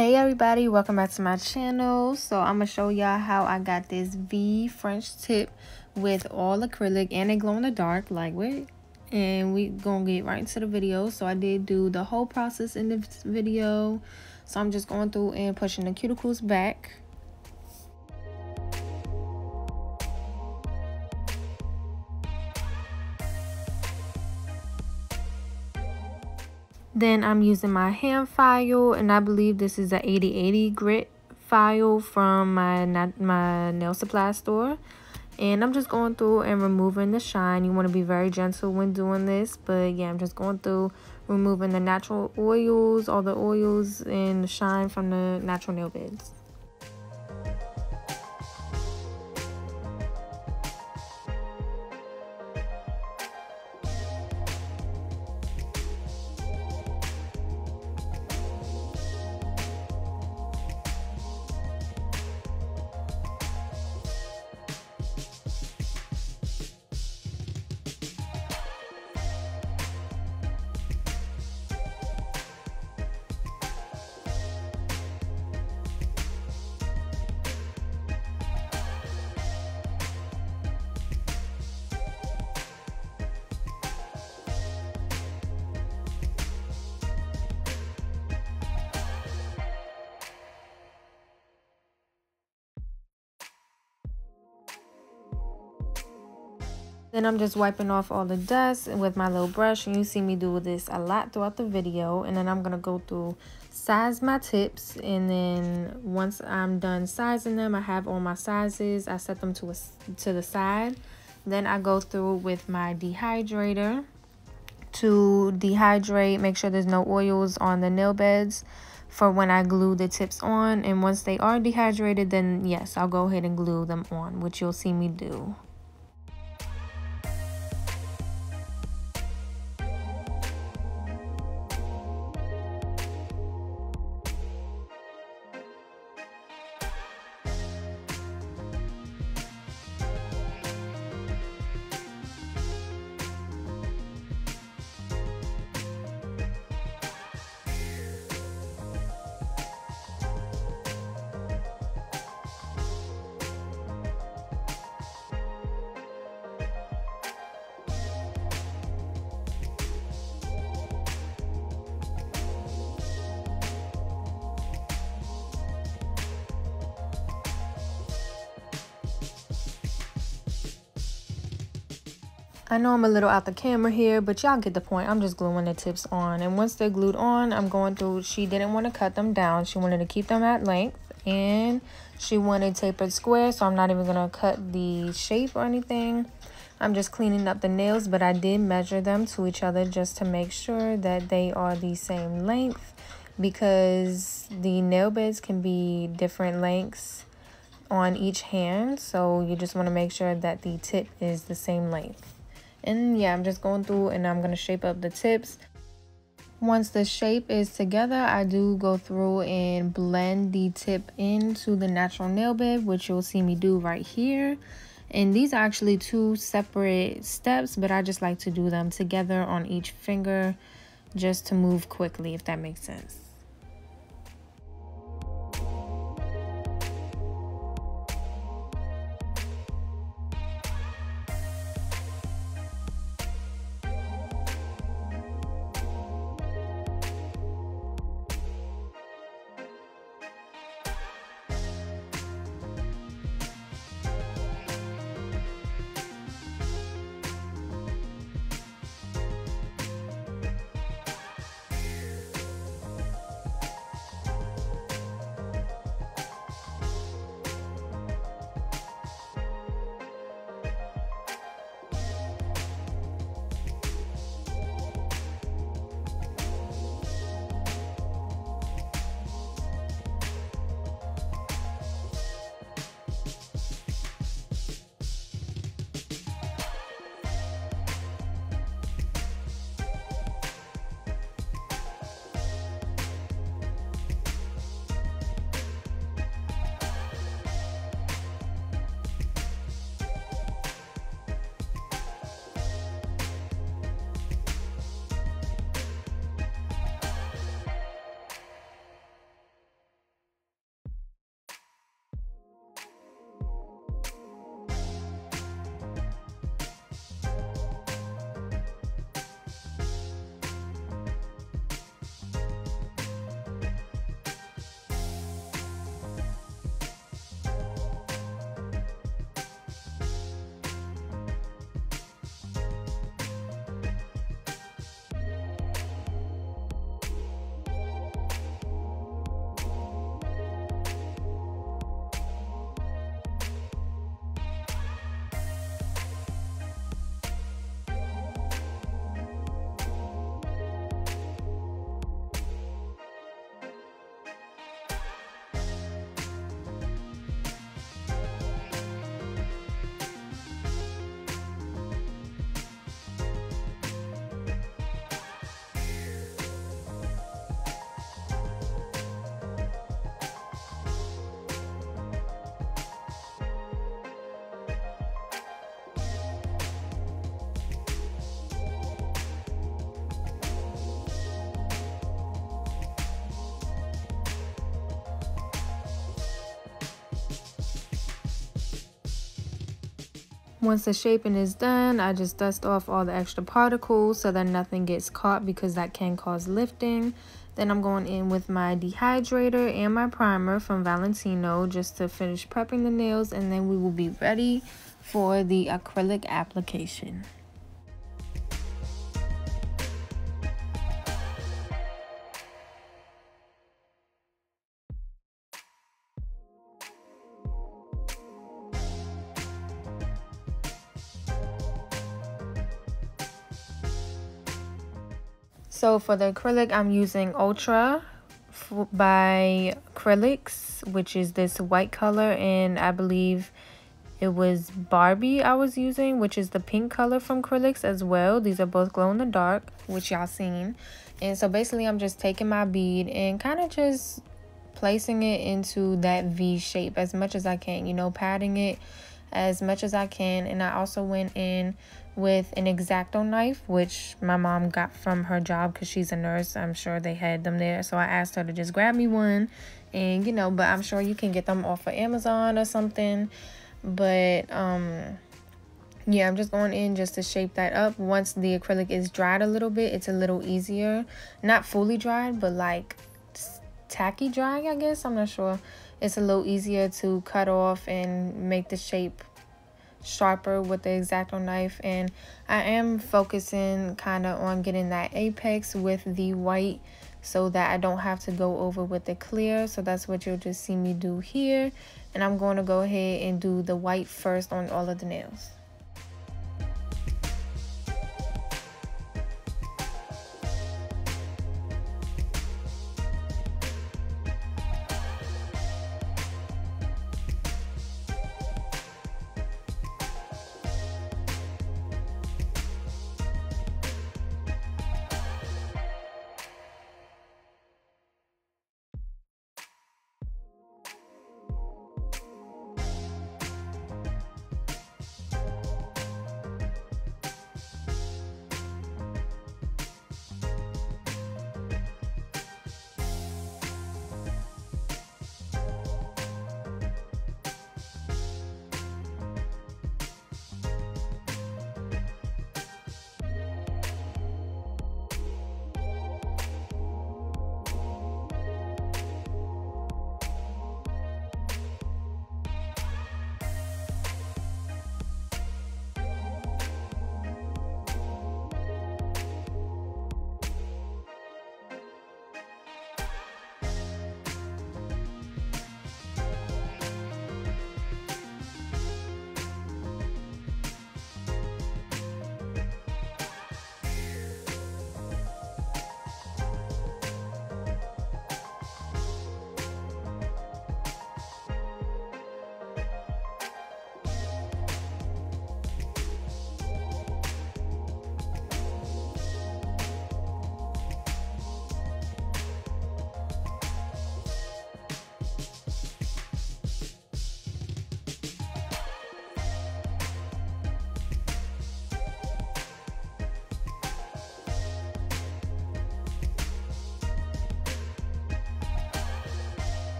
Hey everybody, welcome back to my channel. So I'm gonna show y'all how I got this V French tip with all acrylic and a glow in the dark lightweight, and we gonna get right into the video. So I did do the whole process in this video, so I'm just going through and pushing the cuticles back. Then I'm using my hand file, and I believe this is a 80/80 grit file from my nail supply store. And I'm just going through and removing the shine. You want to be very gentle when doing this, but yeah, I'm just going through removing the natural oils, all the oils and the shine from the natural nail beds. Then I'm just wiping off all the dust with my little brush, and you see me do this a lot throughout the video. And then I'm gonna go through, size my tips, and then once I'm done sizing them, I have all my sizes, I set them to the side. Then I go through with my dehydrator to dehydrate, make sure there's no oils on the nail beds for when I glue the tips on. And once they are dehydrated, then yes, I'll go ahead and glue them on, which you'll see me do. I know I'm a little out the camera here, but y'all get the point. I'm just gluing the tips on. And once they're glued on, I'm going through. She didn't want to cut them down. She wanted to keep them at length. And she wanted tapered square, so I'm not even going to cut the shape or anything. I'm just cleaning up the nails, but I did measure them to each other just to make sure that they are the same length, because the nail beds can be different lengths on each hand. So you just want to make sure that the tip is the same length. And yeah, I'm just going through and I'm going to shape up the tips. Once the shape is together, I do go through and blend the tip into the natural nail bed, which you'll see me do right here. And these are actually two separate steps, but I just like to do them together on each finger just to move quickly, if that makes sense. Once the shaping is done, I just dust off all the extra particles so that nothing gets caught, because that can cause lifting. Then I'm going in with my dehydrator and my primer from Valentino just to finish prepping the nails, and then we will be ready for the acrylic application. So for the acrylic, I'm using Ultra by Acrylics, which is this white color, and I believe it was Barbie I was using, which is the pink color from Acrylics as well. These are both glow in the dark, which y'all seen. And so basically I'm just taking my bead and kind of just placing it into that V shape as much as I can, you know, patting it as much as I can. And I also went in with an X-Acto knife, which my mom got from her job because she's a nurse. I'm sure they had them there, so I asked her to just grab me one. And you know, but I'm sure you can get them off of Amazon or something. But yeah, I'm just going in just to shape that up. Once the acrylic is dried a little bit, it's a little easier. Not fully dried, but like tacky dry, I guess. I'm not sure. It's a little easier to cut off and make the shape sharper with the X-Acto knife. And I am focusing kind of on getting that apex with the white so that I don't have to go over with the clear. So that's what you'll just see me do here. And I'm going to go ahead and do the white first on all of the nails.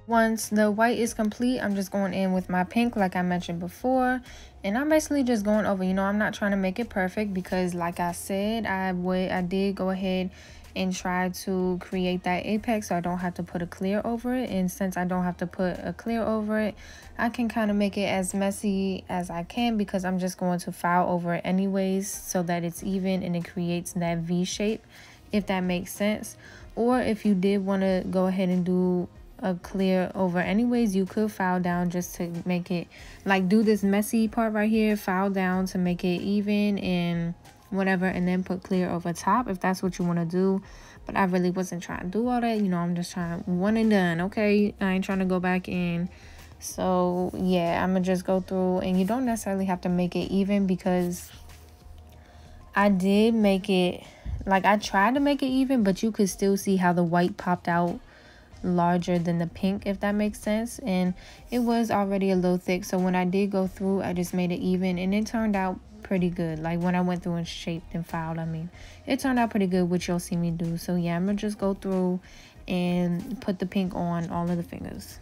Once the white is complete, I'm just going in with my pink like I mentioned before, and I'm basically just going over, you know, I'm not trying to make it perfect because like I said, I did go ahead and try to create that apex so I don't have to put a clear over it. And since I don't have to put a clear over it, I can kind of make it as messy as I can because I'm just going to file over it anyways so that it's even and it creates that V shape, if that makes sense. Or if you did want to go ahead and do a clear over anyways, you could file down just to make it like do this messy part right here, file down to make it even and whatever, and then put clear over top if that's what you want to do. But I really wasn't trying to do all that, you know, I'm just trying one and done. Okay, I ain't trying to go back in. So yeah, I'm gonna just go through, and you don't necessarily have to make it even because I did make it, like I tried to make it even, but you could still see how the white popped out larger than the pink, if that makes sense. And it was already a little thick, so when I did go through, I just made it even, and it turned out pretty good. Like when I went through and shaped and filed, I mean, it turned out pretty good, which you'll see me do. So yeah, I'm gonna just go through and put the pink on all of the fingers.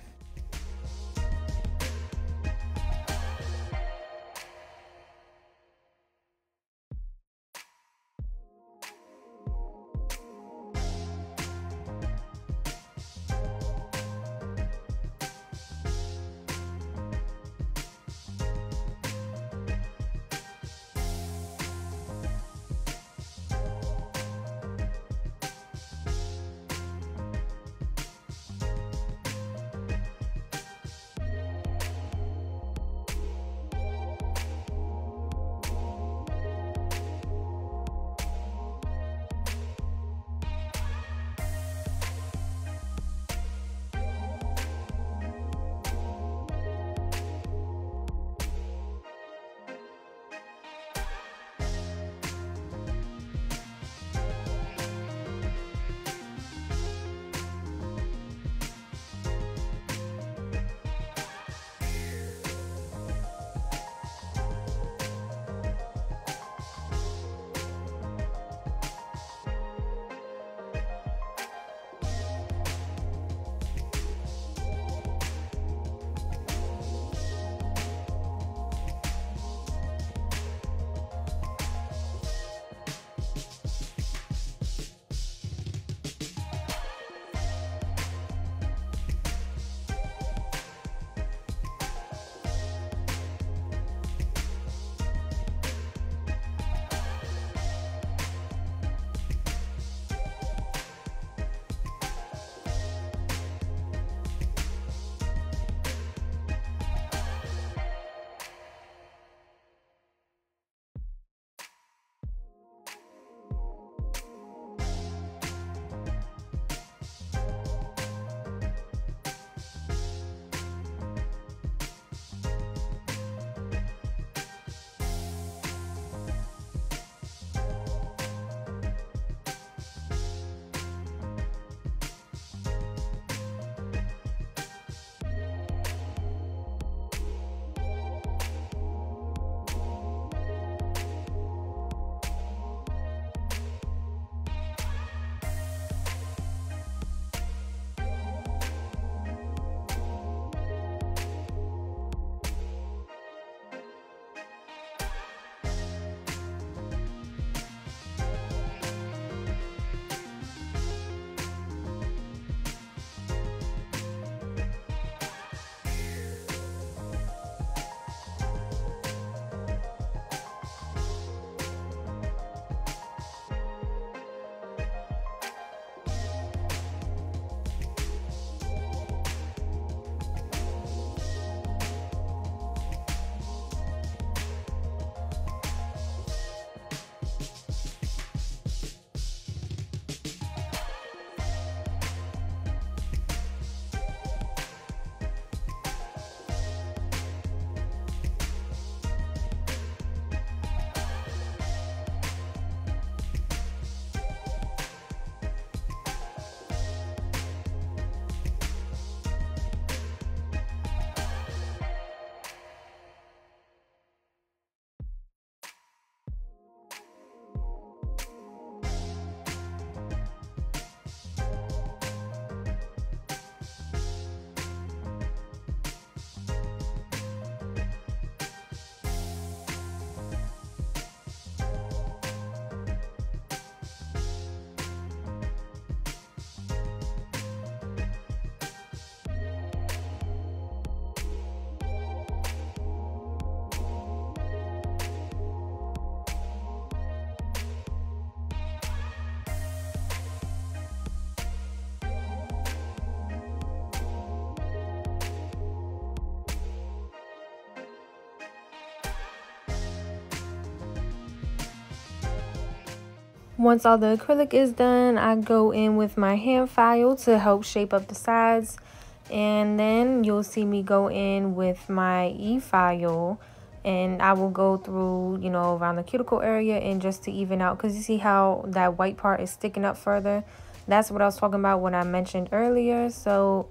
Once all the acrylic is done, I go in with my hand file to help shape up the sides. And then you'll see me go in with my e-file, and I will go through, you know, around the cuticle area and just to even out, because you see how that white part is sticking up further. That's what I was talking about when I mentioned earlier. So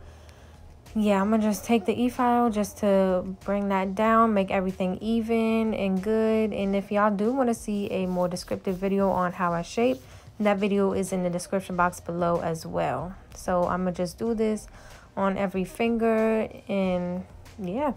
yeah, I'm gonna just take the e-file just to bring that down, make everything even and good. And if y'all do want to see a more descriptive video on how I shape, that video is in the description box below as well. So I'm gonna just do this on every finger, and yeah.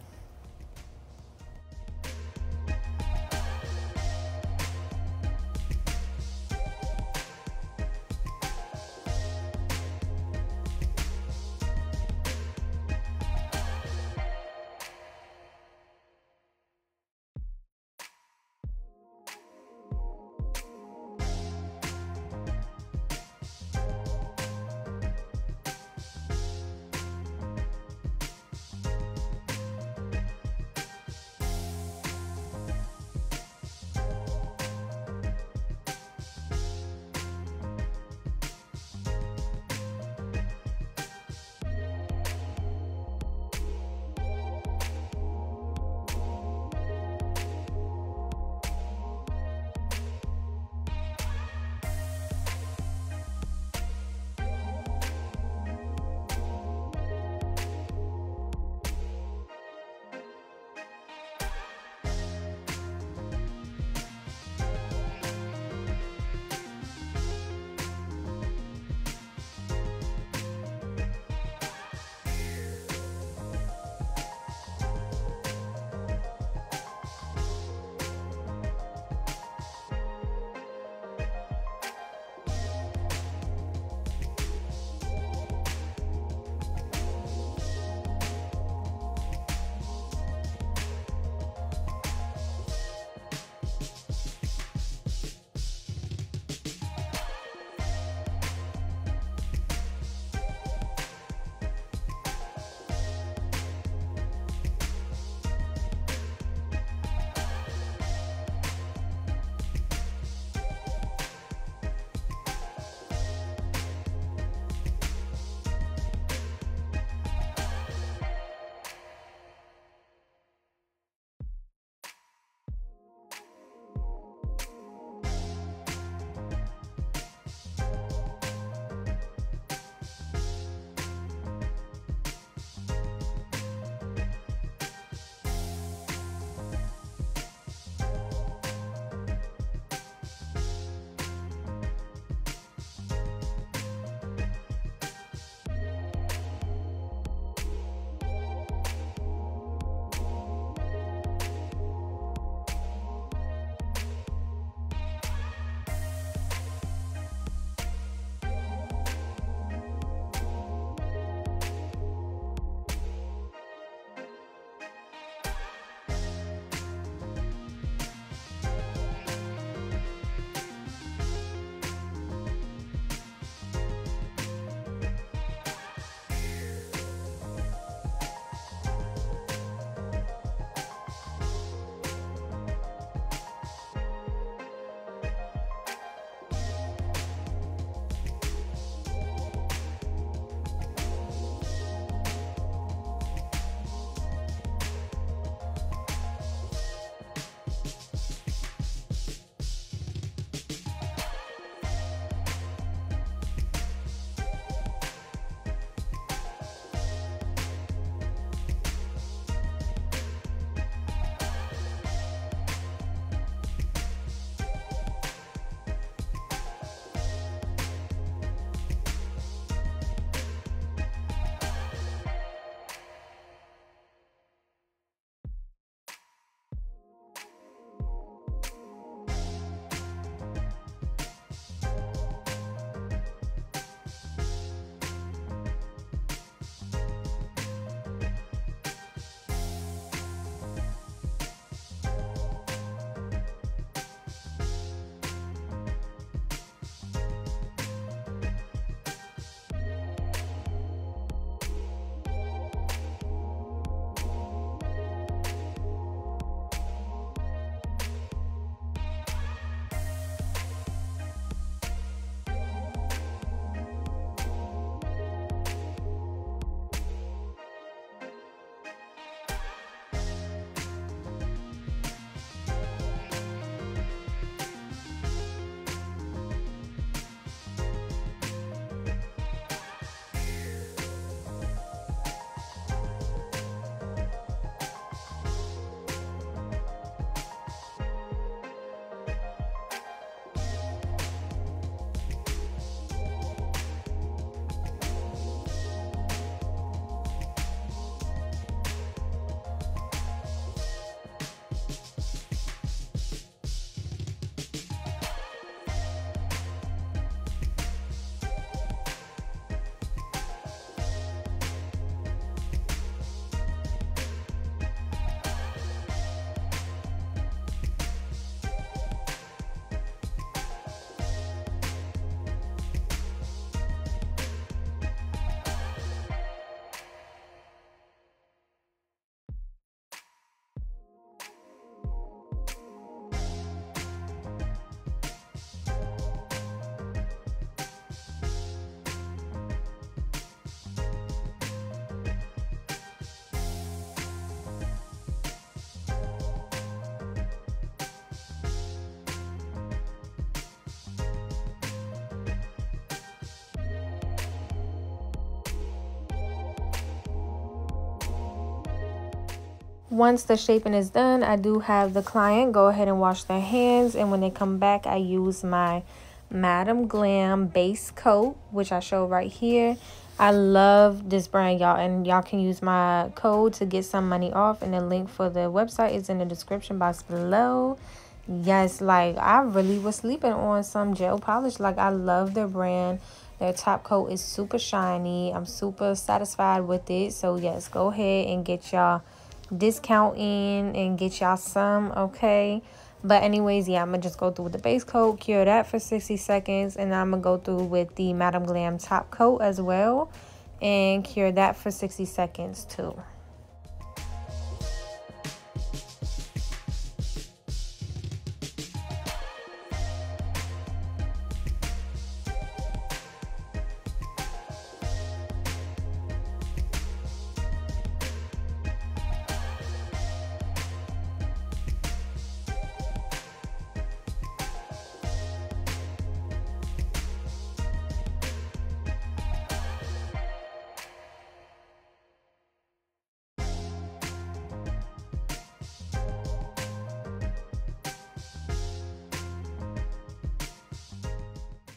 Once the shaping is done, I do have the client go ahead and wash their hands, and when they come back, I use my Madam Glam base coat, which I show right here. I love this brand, y'all, and y'all can use my code to get some money off, and the link for the website is in the description box below. Yes, like I really was sleeping on some gel polish. Like, I love their brand. Their top coat is super shiny. I'm super satisfied with it. So yes, go ahead and get y'all discount in and get y'all some, okay? But anyways, yeah, I'm gonna just go through with the base coat, cure that for 60 seconds, and I'm gonna go through with the Madam Glam top coat as well and cure that for 60 seconds too.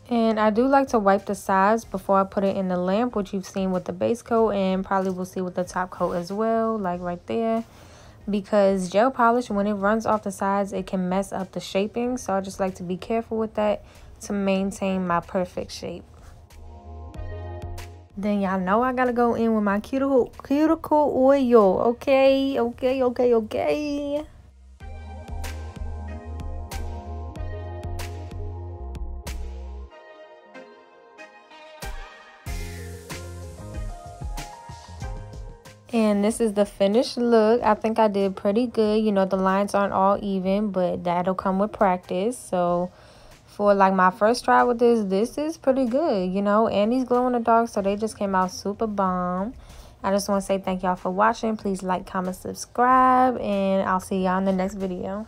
And I do like to wipe the sides before I put it in the lamp, which you've seen with the base coat and probably will see with the top coat as well, like right there. Because gel polish, when it runs off the sides, it can mess up the shaping. So I just like to be careful with that to maintain my perfect shape. Then y'all know I gotta go in with my cuticle oil. Okay. And this is the finished look. I think I did pretty good. You know, the lines aren't all even, but that'll come with practice. So for like my first try with this is pretty good, you know. And these glow in the dark, so they just came out super bomb. I just want to say thank y'all for watching. Please like, comment, subscribe, and I'll see y'all in the next video.